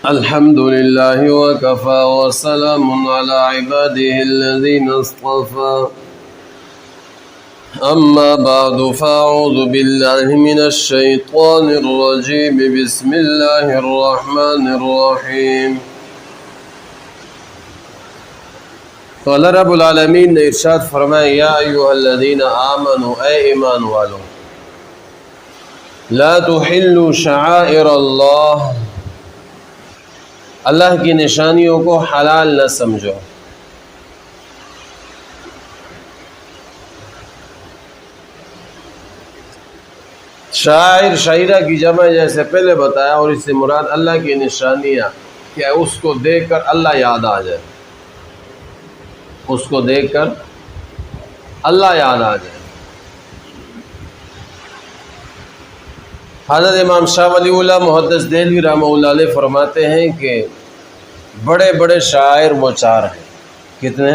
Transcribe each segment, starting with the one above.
الحمد لله وكفى وسلام على عباده الذين اصطفى أما بعد فأعوذ بالله من الشيطان الرجيم بسم الله الرحمن الرحيم قال رب العالمین نے ارشاد فرمایا یا ایھا الذین آمنوا اے ایمان والو لا تحلوا شعائر اللہ اللہ کی نشانیوں کو حلال نہ سمجھو شاعر شاعرہ کی جمع جیسے پہلے بتایا، اور اس سے مراد اللہ کی نشانیاں کیا اس کو دیکھ کر اللہ یاد آ جائے، اس کو دیکھ کر اللہ یاد آ جائے۔ حضرت امام شاہ ولی اللہ محدث دہلوی رحمہ اللہ علیہ فرماتے ہیں کہ بڑے بڑے شاعر وہ چار ہیں۔ کتنے؟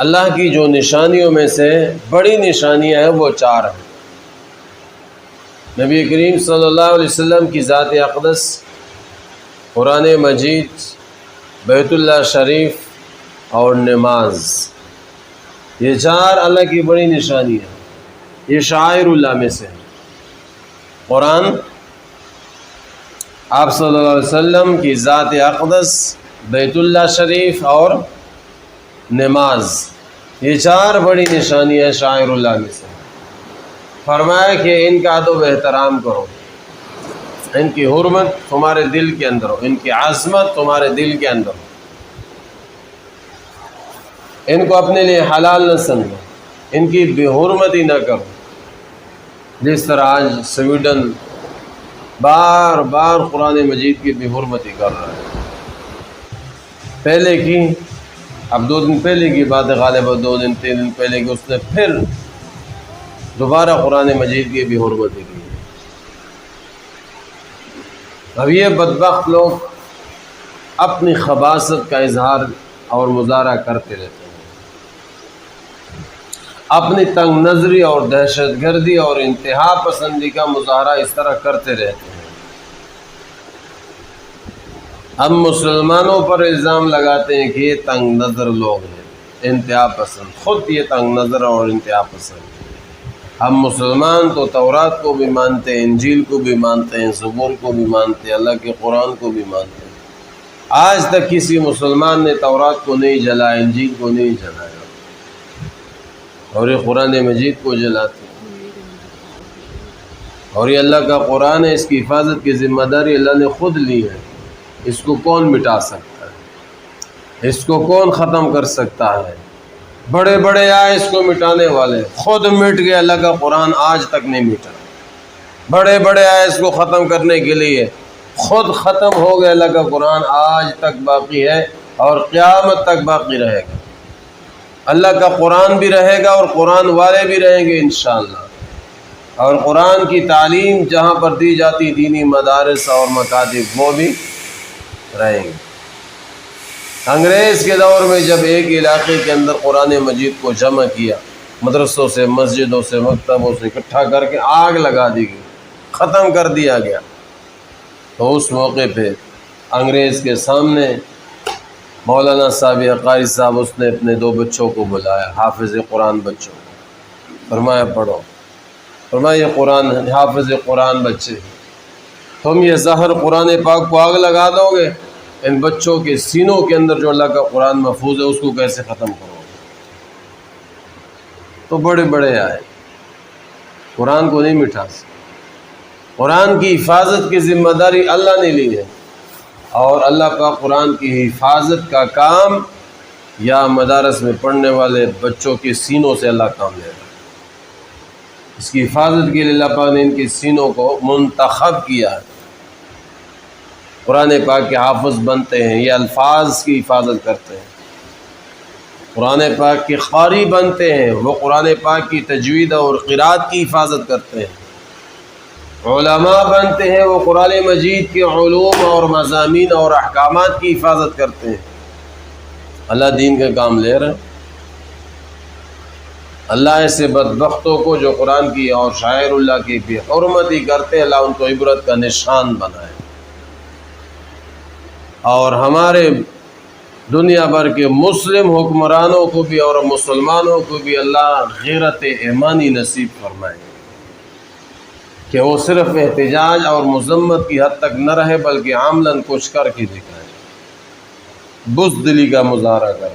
اللہ کی جو نشانیوں میں سے بڑی نشانیاں ہیں وہ چار ہیں۔ نبی کریم صلی اللہ علیہ وسلم کی ذات اقدس، قرآن مجید، بیت اللہ شریف اور نماز، یہ چار اللہ کی بڑی نشانی ہے، یہ شعائر اللہ میں سے ہے۔ قرآن، آپ صلی اللہ علیہ وسلم کی ذات اقدس، بیت اللہ شریف اور نماز، یہ چار بڑی نشانی ہے شعائر اللہ میں سے۔ فرمایا کہ ان کا ادب و احترام کرو، ان کی حرمت تمہارے دل کے اندر ہو، ان کی عظمت تمہارے دل کے اندر ہو، ان کو اپنے لیے حلال نہ سمجھو، ان کی بے حرمتی نہ کرو۔ جس طرح آج سویڈن بار بار قرآن مجید کی بے حرمتی کر رہا ہے، پہلے کی، اب 2 دن پہلے کی بات ہے، غالباً 2 دن 3 دن پہلے کی، اس نے پھر دوبارہ قرآن مجید کی بے حرمتی کی۔ اب یہ بدبخت لوگ اپنی خباثت کا اظہار اور مظاہرہ کرتے رہتے ہیں، اپنی تنگ نظری اور دہشت گردی اور انتہا پسندی کا مظاہرہ اس طرح کرتے رہتے ہیں۔ ہم مسلمانوں پر الزام لگاتے ہیں کہ یہ تنگ نظر لوگ ہیں، انتہا پسند، خود یہ تنگ نظر اور انتہا پسند۔ ہم مسلمان تو تورات کو بھی مانتے ہیں، انجیل کو بھی مانتے ہیں، زبور کو بھی مانتے ہیں، اللہ کے قرآن کو بھی مانتے ہیں۔ آج تک کسی مسلمان نے تورات کو نہیں جلایا، انجیل کو نہیں جلایا، اور یہ قرآن مجید کو جلاتے ہیں۔ اور یہ اللہ کا قرآن ہے، اس کی حفاظت کی ذمہ داری اللہ نے خود لی ہے۔ اس کو کون مٹا سکتا ہے؟ اس کو کون ختم کر سکتا ہے؟ بڑے بڑے آئے اس کو مٹانے والے، خود مٹ گئے، اللہ کا قرآن آج تک نہیں مٹا۔ بڑے بڑے آئے اس کو ختم کرنے کے لیے، خود ختم ہو گئے، اللہ کا قرآن آج تک باقی ہے اور قیامت تک باقی رہے گا۔ اللہ کا قرآن بھی رہے گا اور قرآن والے بھی رہیں گے انشاءاللہ، اور قرآن کی تعلیم جہاں پر دی جاتی دینی مدارس اور مکاتب وہ بھی رہیں گے۔ انگریز کے دور میں جب ایک علاقے کے اندر قرآن مجید کو جمع کیا، مدرسوں سے، مسجدوں سے، مکتبوں سے اکٹھا کر کے آگ لگا دی گئی، ختم کر دیا گیا، تو اس موقع پہ انگریز کے سامنے مولانا صاحب قاری صاحب، اس نے اپنے 2 بچوں کو بلایا، حافظ قرآن بچوں کو، فرمایا پڑھو، فرمایا یہ قرآن حافظ قرآن بچے، تم یہ زہر قرآن پاک کو آگ لگا دو گے، ان بچوں کے سینوں کے اندر جو اللہ کا قرآن محفوظ ہے اس کو کیسے ختم کرو گے؟ تو بڑے بڑے آئے، قرآن کو نہیں مٹا سکتے۔ قرآن کی حفاظت کی ذمہ داری اللہ نے لی ہے، اور اللہ کا قرآن کی حفاظت کا کام یا مدارس میں پڑھنے والے بچوں کے سینوں سے اللہ کام لے رہا ہے۔ اس کی حفاظت کے لیے اللہ پاک نے ان کے سینوں کو منتخب کیا ہے، قرآن پاک کے حافظ بنتے ہیں، یہ الفاظ کی حفاظت کرتے ہیں، قرآن پاک کے قاری بنتے ہیں، وہ قرآن پاک کی تجوید اور قرات کی حفاظت کرتے ہیں، علماء بنتے ہیں، وہ قرآن مجید کے علوم اور مضامین اور احکامات کی حفاظت کرتے ہیں۔ اللہ دین کا کام لے رہے ہیں۔ اللہ ایسے بدبختوں کو جو قرآن کی اور شاعر اللہ کی بے حرمتی کرتے ہیں، اللہ ان کو عبرت کا نشان بنائے۔ اور ہمارے دنیا بھر کے مسلم حکمرانوں کو بھی اور مسلمانوں کو بھی اللہ غیرت ایمانی نصیب فرمائے کہ وہ صرف احتجاج اور مذمت کی حد تک نہ رہے بلکہ عملاً کچھ کر کے دکھائے، بزدلی کا مظاہرہ کر رہے ہیں۔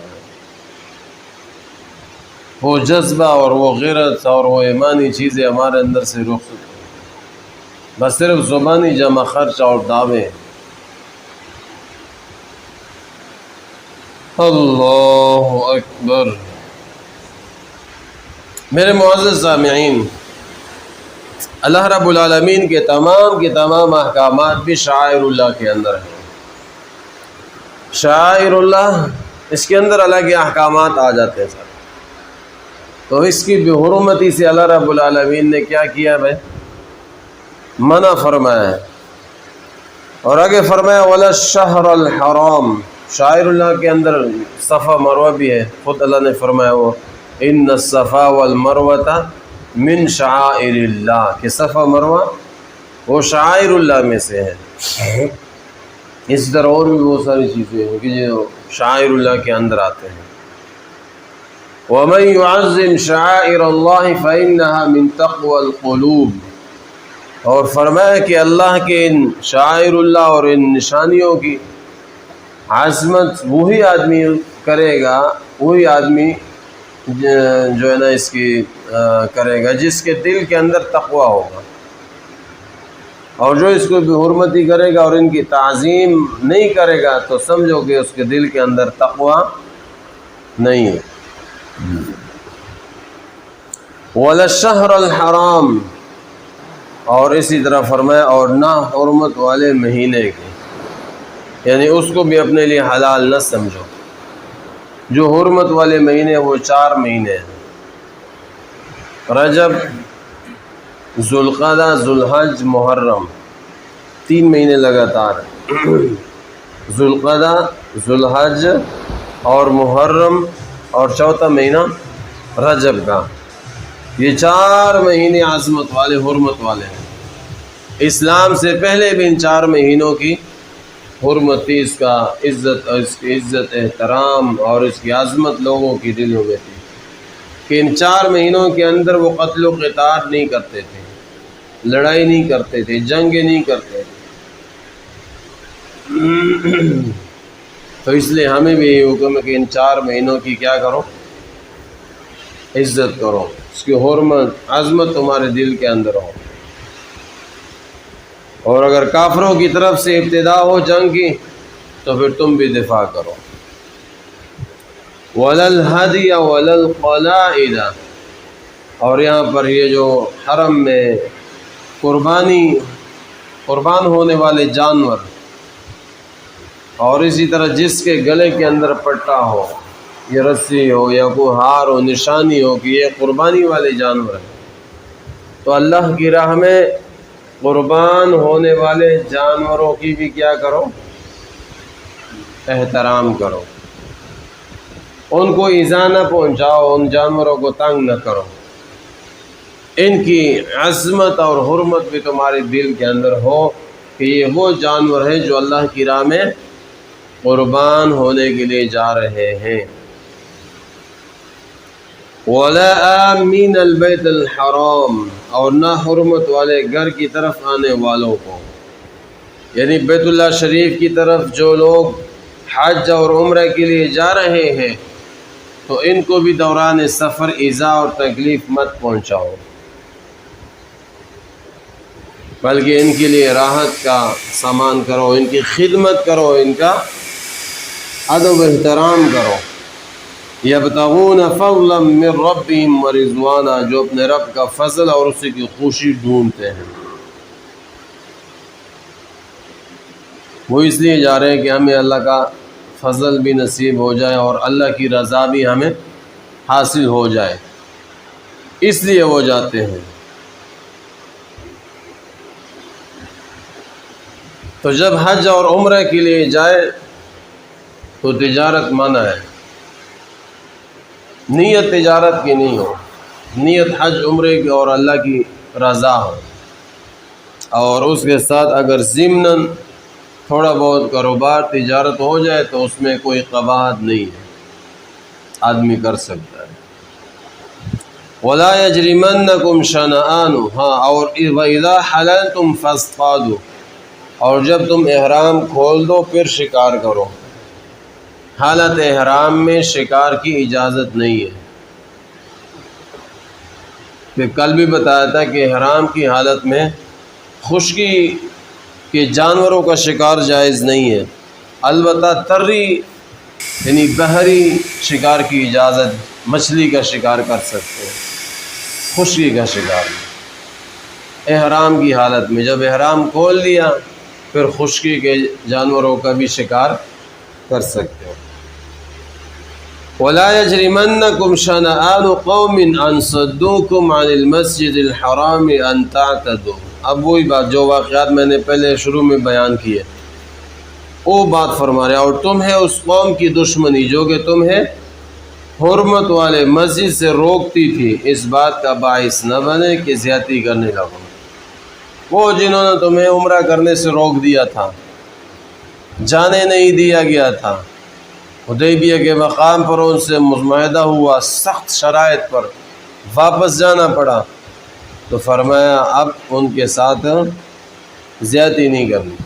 وہ جذبہ اور وہ غیرت اور وہ ایمانی چیزیں ہمارے اندر سے رخصت ہیں، بس صرف زبانی جمع خرچ اور دعوے۔ اللہ اکبر۔ میرے معزز سامعین، اللہ رب العالمین کے تمام احکامات بھی شعائر اللہ کے اندر ہیں۔ شعائر اللہ، اس کے اندر اللہ کے احکامات آ جاتے ہیں سر، تو اس کی بے حرمتی سے اللہ رب العالمین نے کیا کیا بھائی؟ منع فرمایا ہے، اور آگے فرمایا وَلَا الشَّهْرَ الْحَرَامِ۔ شاعر اللہ کے اندر صفا مروہ بھی ہے، خود اللہ نے فرمایا وہ ان الصفا والمروہ من شعائر اللہ، کہ صفا مروہ وہ شعائر اللہ میں سے ہے۔ اس طرح اور بھی بہت ساری چیزیں ہیں کہ جو شعائر اللہ کے اندر آتے ہیں۔ وَمَن يُعَظِّمْ شَعَائِرَ اللَّهِ فَإِنَّهَا مِن تَقْوَى الْقُلُوبِ، اور فرمایا کہ اللہ کے ان شعائر اللہ اور ان نشانیوں کی عظمت وہی آدمی کرے گا، وہی آدمی جو ہے نا اس کی کرے گا جس کے دل کے اندر تقوی ہوگا، اور جو اس کو بے حرمتی کرے گا اور ان کی تعظیم نہیں کرے گا تو سمجھو کہ اس کے دل کے اندر تقوی نہیں ہے۔ وَلَا الشَّهْرَ الْحَرَامِ، اور اسی طرح فرمایا اور نہ حرمت والے مہینے کے، یعنی اس کو بھی اپنے لیے حلال نہ سمجھو۔ جو حرمت والے مہینے وہ 4 مہینے ہیں، رجب، ذوالقعدہ، ذوالحج، محرم، 3 مہینے لگاتار ذوالقعدہ، ذوالحج اور محرم، اور چوتھا مہینہ رجب کا۔ یہ 4 مہینے عظمت والے، حرمت والے ہیں۔ اسلام سے پہلے بھی ان 4 مہینوں کی حرمت تھی، اس کا عزت، اس کی عزت احترام اور اس کی عظمت لوگوں کی دلوں میں تھی کہ ان 4 مہینوں کے اندر وہ قتل و قتال نہیں کرتے تھے، لڑائی نہیں کرتے تھے، جنگیں نہیں کرتے تھے۔ تو اس لیے ہمیں بھی یہ حکم ہے کہ ان 4 مہینوں کی کیا کرو؟ عزت کرو، اس کی حرمت، عظمت تمہارے دل کے اندر ہو۔ اور اگر کافروں کی طرف سے ابتدا ہو جنگ کی تو پھر تم بھی دفاع کرو۔ وَلَا الْهَدْيَ وَلَا الْقَلَائِدَ، اور یہاں پر یہ جو حرم میں قربان ہونے والے جانور، اور اسی طرح جس کے گلے کے اندر پٹا ہو، یہ رسی ہو یا کوئی ہار ہو، نشانی ہو کہ یہ قربانی والے جانور ہیں، تو اللہ کی راہ میں قربان ہونے والے جانوروں کی بھی کیا کرو؟ احترام کرو، ان کو ایذا نہ پہنچاؤ، ان جانوروں کو تنگ نہ کرو، ان کی عظمت اور حرمت بھی تمہارے دل کے اندر ہو کہ یہ وہ جانور ہیں جو اللہ کی راہ میں قربان ہونے کے لیے جا رہے ہیں۔ وَلَا آمِنَ الْبَيْتَ الْحَرَامِ، اور نہ حرمت والے گھر کی طرف آنے والوں کو، یعنی بیت اللہ شریف کی طرف جو لوگ حج اور عمرہ کے لیے جا رہے ہیں تو ان کو بھی دوران سفر ایذا اور تکلیف مت پہنچاؤ، بلکہ ان کے لیے راحت کا سامان کرو، ان کی خدمت کرو، ان کا ادب و احترام کرو۔ یبتغون فضلا من ربهم ورضوانا، جو اپنے رب کا فضل اور اسی کی خوشی ڈھونڈتے ہیں، وہ اس لیے جا رہے ہیں کہ ہمیں اللہ کا فضل بھی نصیب ہو جائے اور اللہ کی رضا بھی ہمیں حاصل ہو جائے، اس لیے وہ جاتے ہیں۔ تو جب حج اور عمرہ کے لیے جائے تو تجارت منع ہے، نیت تجارت کی نہیں ہو، نیت حج عمرے کی اور اللہ کی رضا ہو، اور اس کے ساتھ اگر ضمناً تھوڑا بہت کاروبار تجارت ہو جائے تو اس میں کوئی قباحت نہیں ہے، آدمی کر سکتا ہے۔ وَلَا يَجْرِمَنَّكُمْ شَنَآنُ، ہاں، اور وَإِذَا حَلَلْتُمْ فَاصْطَادُوا، اور جب تم احرام کھول دو پھر شکار کرو۔ حالت احرام میں شکار کی اجازت نہیں ہے۔ کہ کل بھی بتایا تھا کہ احرام کی حالت میں خشکی کے جانوروں کا شکار جائز نہیں ہے، البتہ تری یعنی بحری شکار کی اجازت، مچھلی کا شکار کر سکتے ہیں، خشکی کا شکار نہیں۔ احرام کی حالت میں جب احرام کھول لیا پھر خشکی کے جانوروں کا بھی شکار کر سکتے ہیں۔ وَلَا يَجْرِمَنَّكُمْ شَنَآنُ قَوْمٍ أَن صَدُّوكُمْ عَنِ الْمَسْجِدِ الْحَرَامِ أَن تَعْتَدُوا، اب وہی بات جو واقعات میں نے پہلے شروع میں بیان کیے وہ بات فرما رہے، اور تمہیں اس قوم کی دشمنی جو کہ تمہیں حرمت والے مسجد سے روکتی تھی اس بات کا باعث نہ بنے کہ زیادتی کرنے لگو۔ وہ جنہوں نے تمہیں عمرہ کرنے سے روک دیا تھا، جانے نہیں دیا گیا تھا، حدیبیہ کے مقام پر ان سے معاہدہ ہوا، سخت شرائط پر واپس جانا پڑا، تو فرمایا اب ان کے ساتھ زیادتی نہیں کرنی۔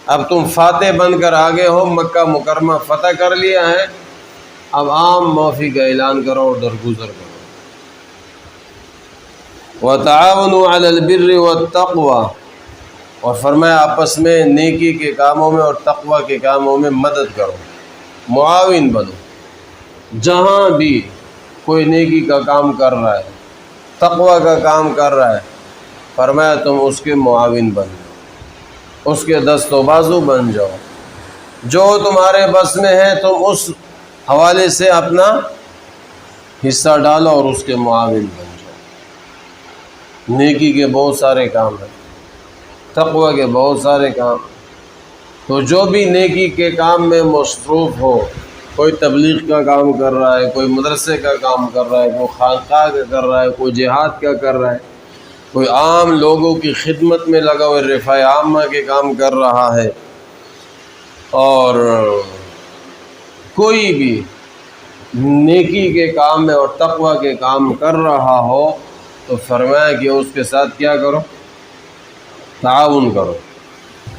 اب تم فاتح بن کر آگے ہو، مکہ مکرمہ فتح کر لیا ہے، اب عام معافی کا اعلان کرو اور درگزر کرو۔ وَتَعَاوَنُوا عَلَى الْبِرِّ وَالتَّقْوَى، اور فرمایا آپس میں نیکی کے کاموں میں اور تقوی کے کاموں میں مدد کرو، معاون بنو۔ جہاں بھی کوئی نیکی کا کام کر رہا ہے، تقوی کا کام کر رہا ہے، فرمایا تم اس کے معاون بن جاؤ، اس کے دست و بازو بن جاؤ، جو تمہارے بس میں ہے تم اس حوالے سے اپنا حصہ ڈالو اور اس کے معاون بن جاؤ۔ نیکی کے بہت سارے کام ہیں، تقوی کے بہت سارے کام، تو جو بھی نیکی کے کام میں مصروف ہو، کوئی تبلیغ کا کام کر رہا ہے، کوئی مدرسے کا کام کر رہا ہے، کوئی خانقاہ کا کر رہا ہے، کوئی جہاد کا کر رہا ہے، کوئی عام لوگوں کی خدمت میں لگا ہوئے رفع عامہ کے کام کر رہا ہے، اور کوئی بھی نیکی کے کام میں اور تقوی کے کام کر رہا ہو تو فرمایا کہ اس کے ساتھ کیا کرو؟ تعاون کرو۔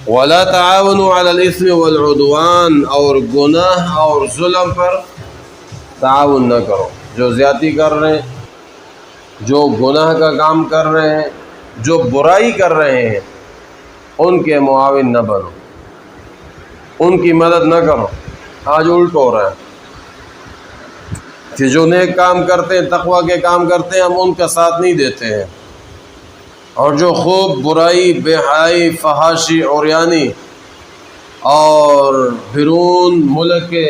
وَلَا تَعَاوَنُوا عَلَى الْإِثْمِ وَالْعُدْوَانِ، اور گناہ اور ظلم پر تعاون نہ کرو۔ جو زیادتی کر رہے ہیں، جو گناہ کا کام کر رہے ہیں، جو برائی کر رہے ہیں، ان کے معاون نہ بنو، ان کی مدد نہ کرو۔ آج الٹ ہو رہا ہے کہ جو نیک کام کرتے ہیں، تقوی کے کام کرتے ہیں، ہم ان کا ساتھ نہیں دیتے ہیں، اور جو خوب برائی، بے حیائی، فحاشی، عریانی اور بیرون ملک کے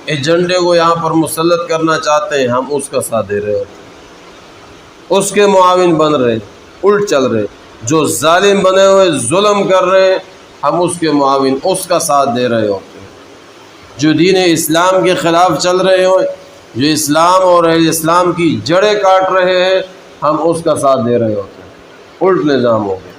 ایجنڈے کو یہاں پر مسلط کرنا چاہتے ہیں، ہم اس کا ساتھ دے رہے ہوتے ہیں، اس کے معاون بن رہے، الٹ چل رہے۔ جو ظالم بنے ہوئے ظلم کر رہے ہیں، ہم اس کے معاون، اس کا ساتھ دے رہے ہوتے ہیں۔ جو دین اسلام کے خلاف چل رہے ہوں، جو اسلام اور اہل اسلام کی جڑیں کاٹ رہے ہیں، ہم اس کا ساتھ دے رہے ہوتے ہیں۔ الٹ نظام ہو گیا۔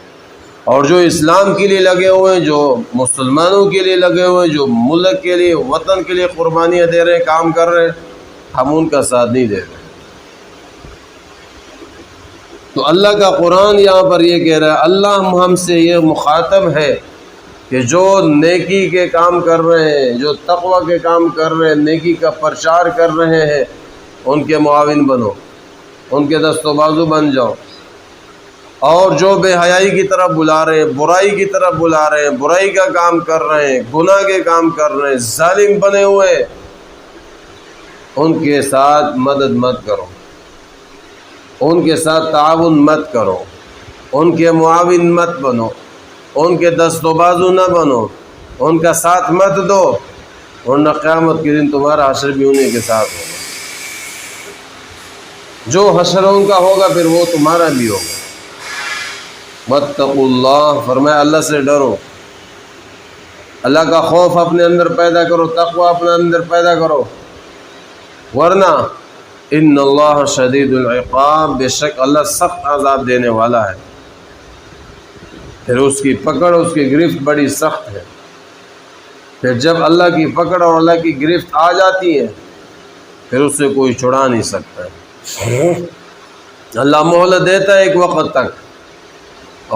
اور جو اسلام کے لیے لگے ہوئے ہیں، جو مسلمانوں کے لیے لگے ہوئے ہیں، جو ملک کے لیے، وطن کے لیے قربانیاں دے رہے ہیں، کام کر رہے ہیں، ہم ان کا ساتھ نہیں دے رہے۔ تو اللہ کا قرآن یہاں پر یہ کہہ رہا ہے، اللہ ہم سے یہ مخاطب ہے کہ جو نیکی کے کام کر رہے ہیں، جو تقوی کے کام کر رہے ہیں، نیکی کا پرچار کر رہے ہیں، ان کے معاون بنو، ان کے دست و بازو بن جاؤ۔ اور جو بے حیائی کی طرف بلا رہے ہیں، برائی کی طرف بلا رہے ہیں، برائی کا کام کر رہے ہیں، گناہ کے کام کر رہے ہیں، ظالم بنے ہوئے، ان کے ساتھ مدد مت کرو، ان کے ساتھ تعاون مت کرو، ان کے معاون مت بنو، ان کے دست و بازو نہ بنو، ان کا ساتھ مت دو، ورنہ قیامت کے دن تمہارا حشر بھی انہیں کے ساتھ ہوگا۔ جو حشر ان کا ہوگا پھر وہ تمہارا بھی ہوگا۔ واتقوا اللہ، فرمایا اللہ سے ڈرو، اللہ کا خوف اپنے اندر پیدا کرو، تقوی اپنے اندر پیدا کرو، ورنہ ان اللہ شدید العقاب، بے شک اللہ سخت عذاب دینے والا ہے، پھر اس کی پکڑ، اس کی گرفت بڑی سخت ہے۔ پھر جب اللہ کی پکڑ اور اللہ کی گرفت آ جاتی ہے پھر اس سے کوئی چھڑا نہیں سکتا ہے۔ اللہ مہلت دیتا ہے ایک وقت تک،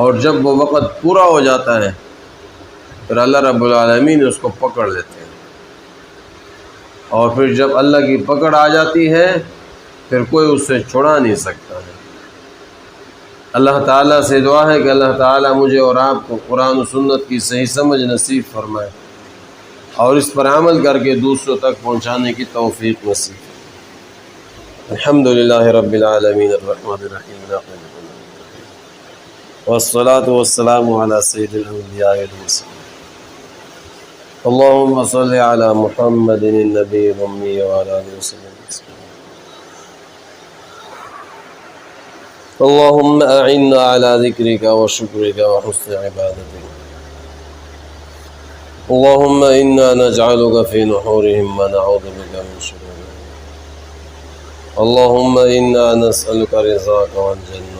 اور جب وہ وقت پورا ہو جاتا ہے پھر اللہ رب العالمین اس کو پکڑ لیتے ہیں، اور پھر جب اللہ کی پکڑ آ جاتی ہے پھر کوئی اس سے چھڑا نہیں سکتا ہے۔ اللہ تعالیٰ سے دعا ہے کہ اللہ تعالیٰ مجھے اور آپ کو قرآن و سنت کی صحیح سمجھ نصیب فرمائے اور اس پر عمل کر کے دوسروں تک پہنچانے کی توفیق نصیب۔ الحمدللہ رب العالمین الرحمن الرحیم والصلاة والسلام علی سید الانبیاء والمرسلین اللہم صل علی محمد النبی الأمی وعلی آلہ وسلم۔ اللہم اعنا علی ذکرک وشکرک وحسن عبادتک اللہم انا نجعلک فی نحورہم ونعوذ بک من شرورہم اللہم انا نسألک رضاک والجنہ